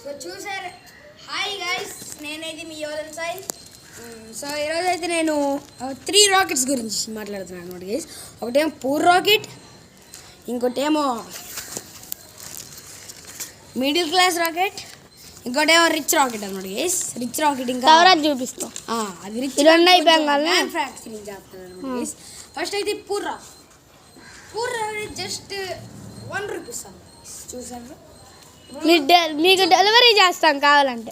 So చూసారు. Hi guys, నేనైతే మీ యోధన్ Sai. So ఈరోజు అయితే నేను 3 రాకెట్స్ గురించి మాట్లాడుతున్నాను అనమాట గైస్. ఒకటేమో పూర్ రాకెట్, ఇంకోటేమో మిడిల్ క్లాస్ రాకెట్, ఇంకోటేమో రిచ్ రాకెట్ అనమాట గైస్. రిచ్ రాకెట్ ఇంకా చూపిస్తాం, అది రిచ్ మ్యానుఫ్యాక్చరింగ్ చేస్తాను అనమాట గైస్. ఫస్ట్ అయితే పూర్ రాకెట్ జస్ట్ 1 రూపీస్ చూసారు. మీకు డెలివరీ చేస్తాం కావాలంటే.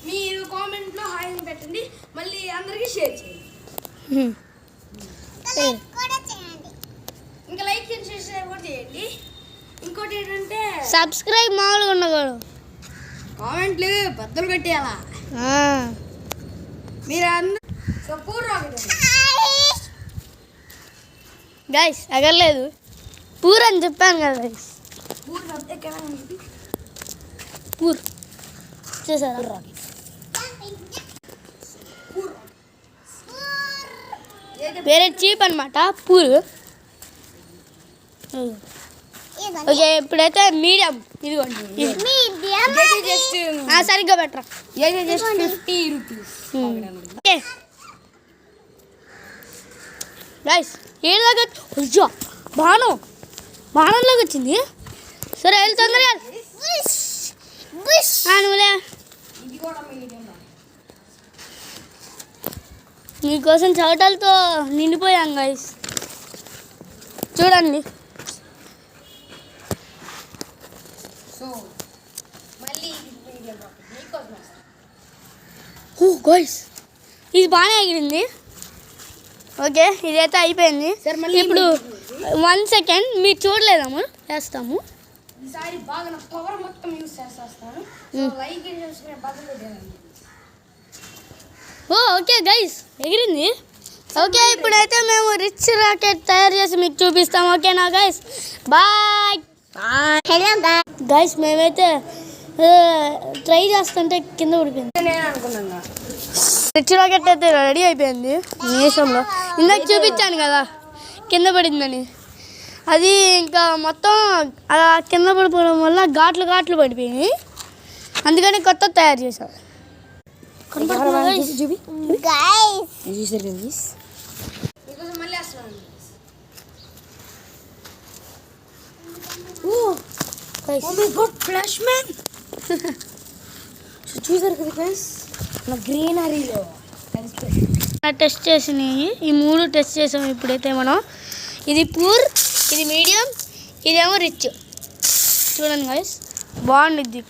మీరు కామెంట్లో హాయ్ అని పెట్టండి, మళ్ళీ అందరికీ షేర్ చేయండి. ఇంకా లైక్ అండ్ షేర్ కూడా చేయండి. ఇంకోటి ఏంటంటే సబ్స్క్రైబ్ మామూలుగా ఉండకూడదు, కామెంట్లు బద్దలు పెట్టేయాలా మీరు అందరూ. సో పూర్ రాకెట్ గైస్ ఎగరలేదు, పూర్ అని చెప్పాను కదా గైస్. పూర్ ఎక్కడ ఉంది? పూర్ చూసారా? వేరే చీప్ అనమాట పూర్. ఓకే, ఇప్పుడైతే మీడియం. ఇదిగోండి జస్ట్ సరిగ్గా బెటరా. Just 50 rupees. గైస్ ఏడుదాకా అయ్యో బాణంలోకి వచ్చింది. సరే వెళ్ళి తొందరగా నువ్వులే, ఇది కూడా మీడియం. మీకోసం చవటలతో నిండిపోయాం గైస్, చూడండి. సో మళ్ళీ మీడియం రాకెట్ మీకోసం. ఓ గైస్ ఇది బాగానే ఎగిరింది. ఓకే ఇదైతే అయిపోయింది. ఇప్పుడు 1 సెకండ్ మీరు చూడలేదాము, వేస్తాము. ఈసారి బాగా నా పవర్ మొత్తం యూజ్ చేస్తాను. లైక్ అండ్ సబ్స్క్రైబ్ బటన్ కొట్టండి. ఓకే గైస్ ఎగిరింది. ఓకే ఇప్పుడైతే మేము రిచ్ రాకెట్ తయారు చేసి మీకు చూపిస్తాం. ఓకేనా గైస్? బాయ్. హలో గైస్, మేమైతే ట్రై చేస్తుంటే కింద పడిపోయింది. నేను అనుకున్నాను రిచ్ రాకెట్ అయితే రెడీ అయిపోయింది నిమిషంలో. ఇందాక చూపించాను కదా కింద పడిందని, అది ఇంకా మొత్తం అలా కింద పడిపోవడం వల్ల ఘాట్లు పడిపోయినాయి. అందుకని కొత్త తయారు చేశాం. ఫ్లాష్ మ్యాన్ చూసారు కదా ఫ్రెండ్స్, నా గ్రీనరీలో టెస్ట్ చేసినాయి. ఈ 3 టెస్ట్ చేసాం ఇప్పుడైతే మనం. ఇది పూర్, ఇది మీడియం, ఇదేమో రిచ్. చూడండి గైస్ బాగుండిద్ది.